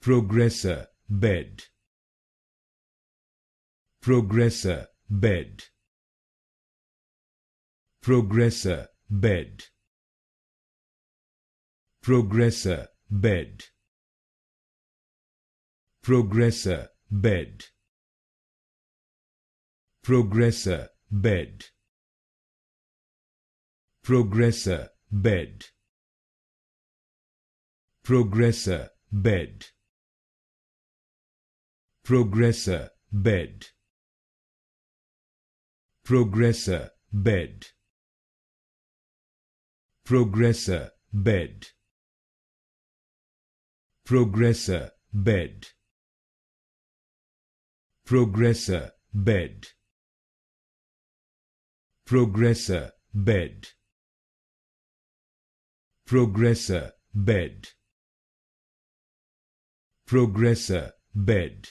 Progressa Bed. Progressa Bed. Progressa Bed. Progressa Bed. Progressa Bed. Progressa Bed. Progressa Bed. Progressa Bed. Progressa Bed. Progressa Bed. Progressa Bed. Progressa Bed. Progressa Bed. Progressa Bed. Progressa Bed. Progressa Bed.